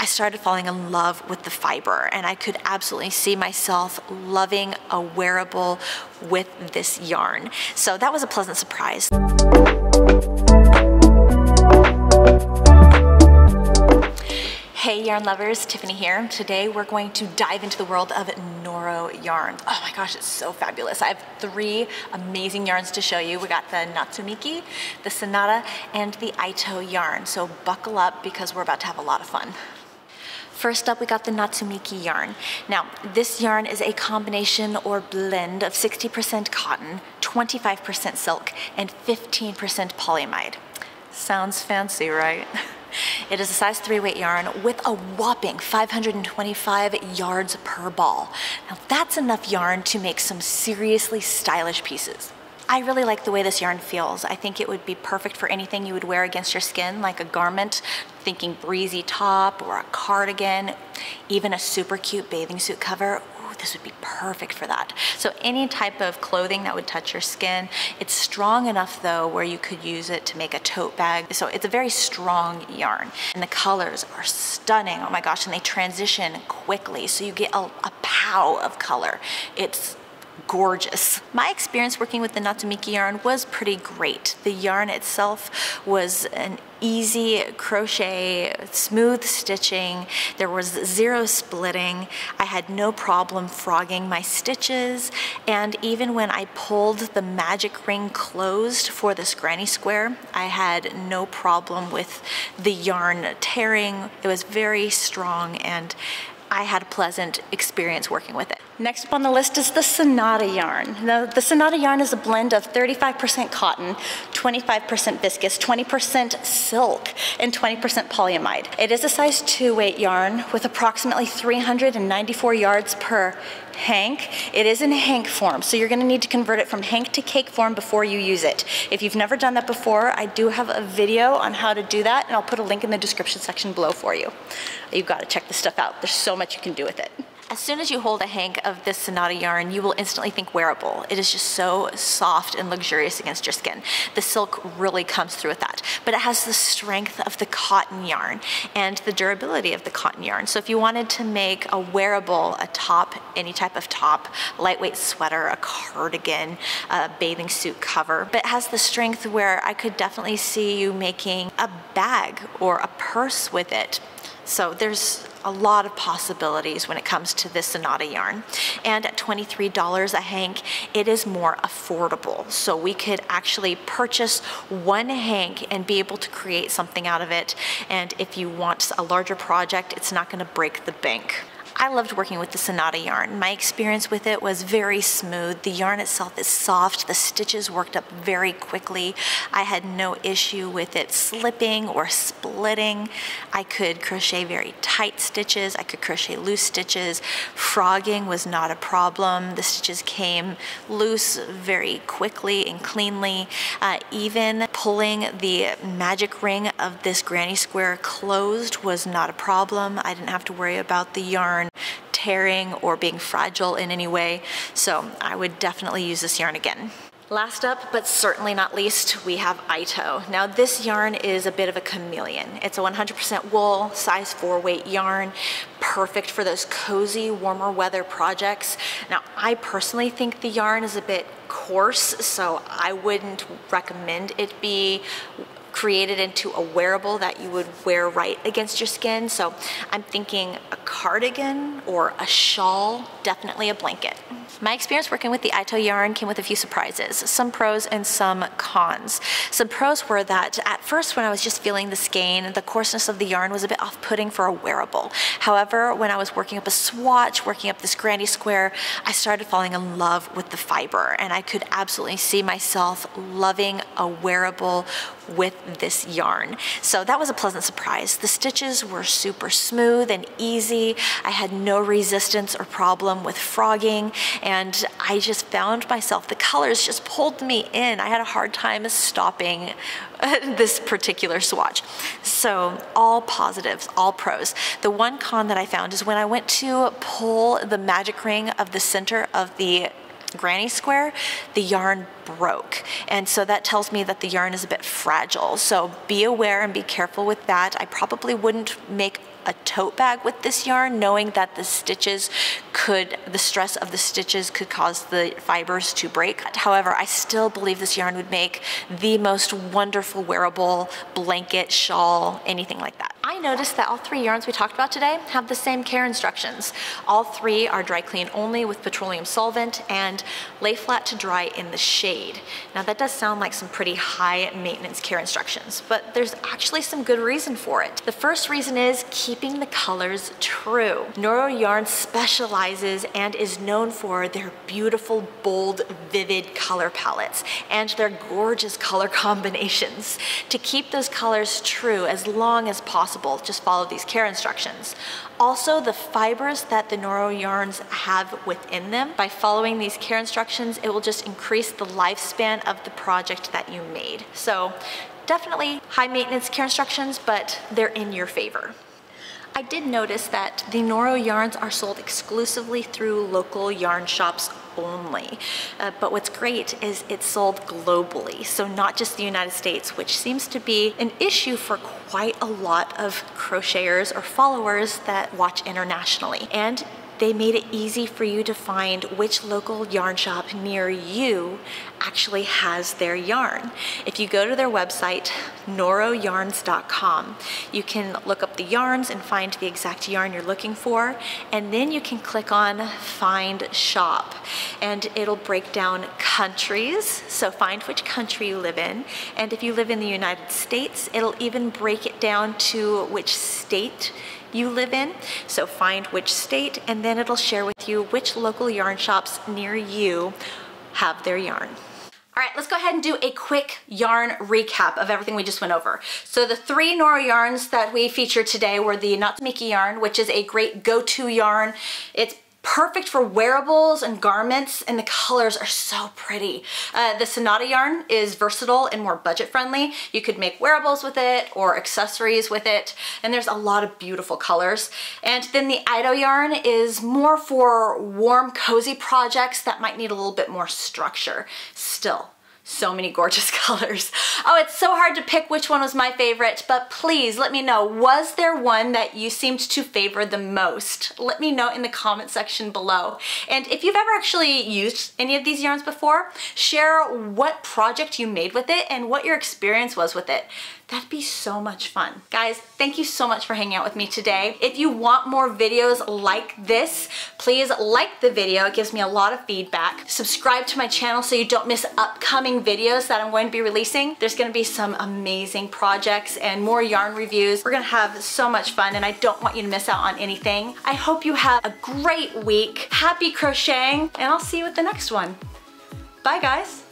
I started falling in love with the fiber, and I could absolutely see myself loving a wearable with this yarn. So that was a pleasant surprise. Hey yarn lovers, Tiffany here. Today we're going to dive into the world of Noro yarn. Oh my gosh, it's so fabulous. I have 3 amazing yarns to show you. We got the Natsu Miki, the Sonata, and the Ito yarn. So buckle up because we're about to have a lot of fun. First up, we got the Natsu Miki yarn. Now, this yarn is a combination or blend of 60% cotton, 25% silk, and 15% polyamide. Sounds fancy, right? It is a size 3 weight yarn with a whopping 525 yards per ball. Now that's enough yarn to make some seriously stylish pieces. I really like the way this yarn feels. I think it would be perfect for anything you would wear against your skin, like a garment, thinking breezy top or a cardigan, even a super cute bathing suit cover. This would be perfect for that. So any type of clothing that would touch your skin. It's strong enough though where you could use it to make a tote bag. So it's a very strong yarn. And the colors are stunning, oh my gosh, and they transition quickly. So you get a pow of color. It's gorgeous. My experience working with the Natsu Miki yarn was pretty great. The yarn itself was an easy crochet, smooth stitching. There was 0 splitting. I had no problem frogging my stitches. And even when I pulled the magic ring closed for this granny square, I had no problem with the yarn tearing. It was very strong and I had a pleasant experience working with it. Next up on the list is the Sonata yarn. Now, the Sonata yarn is a blend of 35% cotton, 25% viscose, 20% silk, and 20% polyamide. It is a size 2 weight yarn with approximately 394 yards per hank. It is in hank form, so you're gonna need to convert it from hank to cake form before you use it. If you've never done that before, I do have a video on how to do that, and I'll put a link in the description section below for you. You've gotta check this stuff out. There's so much you can do with it. As soon as you hold a hank of this Sonata yarn, you will instantly think wearable. It is just so soft and luxurious against your skin. The silk really comes through with that, but it has the strength of the cotton yarn and the durability of the cotton yarn. So if you wanted to make a wearable, a top, any type of top, lightweight sweater, a cardigan, a bathing suit cover, but it has the strength where I could definitely see you making a bag or a purse with it. So there's a lot of possibilities when it comes to this Sonata yarn. And at $23 a hank, it is more affordable. So we could actually purchase 1 hank and be able to create something out of it. And if you want a larger project, it's not gonna break the bank. I loved working with the Sonata yarn. My experience with it was very smooth. The yarn itself is soft. The stitches worked up very quickly. I had no issue with it slipping or splitting. I could crochet very tight stitches. I could crochet loose stitches. Frogging was not a problem. The stitches came loose very quickly and cleanly. Even pulling the magic ring of this granny square closed was not a problem. I didn't have to worry about the yarn tearing or being fragile in any way, so I would definitely use this yarn again. Last up, but certainly not least, we have Ito. Now this yarn is a bit of a chameleon. It's a 100% wool, size 4 weight yarn, perfect for those cozy, warmer weather projects. Now I personally think the yarn is a bit coarse, so I wouldn't recommend it be created into a wearable that you would wear right against your skin. So I'm thinking a cardigan or a shawl, definitely a blanket. My experience working with the Ito yarn came with a few surprises, some pros and some cons. Some pros were that at first when I was just feeling the skein, the coarseness of the yarn was a bit off-putting for a wearable. However, when I was working up a swatch, working up this granny square, I started falling in love with the fiber, and I could absolutely see myself loving a wearable with this yarn. So that was a pleasant surprise. The stitches were super smooth and easy. I had no resistance or problem with frogging, and I just found myself, the colors just pulled me in. I had a hard time stopping this particular swatch. So all positives, all pros. The one con that I found is when I went to pull the magic ring of the center of the granny square, the yarn broke. And so that tells me that the yarn is a bit fragile. So be aware and be careful with that. I probably wouldn't make a tote bag with this yarn, knowing that the stress of the stitches could cause the fibers to break. However, I still believe this yarn would make the most wonderful wearable blanket, shawl, anything like that. I noticed that all 3 yarns we talked about today have the same care instructions. All 3 are dry clean only with petroleum solvent and lay flat to dry in the shade. Now that does sound like some pretty high maintenance care instructions, but there's actually some good reason for it. The first reason is keeping the colors true. Noro yarn specializes and is known for their beautiful, bold, vivid color palettes and their gorgeous color combinations. To keep those colors true as long as possible, just follow these care instructions. Also, the fibers that the Noro yarns have within them, by following these care instructions, it will just increase the lifespan of the project that you made. So definitely high maintenance care instructions, but they're in your favor. I did notice that the Noro yarns are sold exclusively through local yarn shops only. But what's great is it's sold globally, so not just the United States, which seems to be an issue for quite a lot of crocheters or followers that watch internationally. And they made it easy for you to find which local yarn shop near you actually has their yarn. If you go to their website, noroyarns.com, you can look up the yarns and find the exact yarn you're looking for, and then you can click on Find Shop, and it'll break down countries, so find which country you live in, and if you live in the United States, it'll even break it down to which state you live in. So find which state, and then it'll share with you which local yarn shops near you have their yarn. All right, let's go ahead and do a quick yarn recap of everything we just went over. So the 3 Noro yarns that we featured today were the Natsu Miki yarn, which is a great go-to yarn. It's perfect for wearables and garments, and the colors are so pretty. The Sonata yarn is versatile and more budget friendly. You could make wearables with it or accessories with it, and there's a lot of beautiful colors. And then the Ido yarn is more for warm, cozy projects that might need a little bit more structure. Still, so many gorgeous colors. Oh, it's so hard to pick which one was my favorite, but please let me know, was there one that you seemed to favor the most? Let me know in the comment section below. And if you've ever actually used any of these yarns before, share what project you made with it and what your experience was with it. That'd be so much fun. Guys, thank you so much for hanging out with me today. If you want more videos like this, please like the video. It gives me a lot of feedback. Subscribe to my channel so you don't miss upcoming videos that I'm going to be releasing. There's going to be some amazing projects and more yarn reviews. We're going to have so much fun, and I don't want you to miss out on anything. I hope you have a great week. Happy crocheting, and I'll see you at the next one. Bye, guys.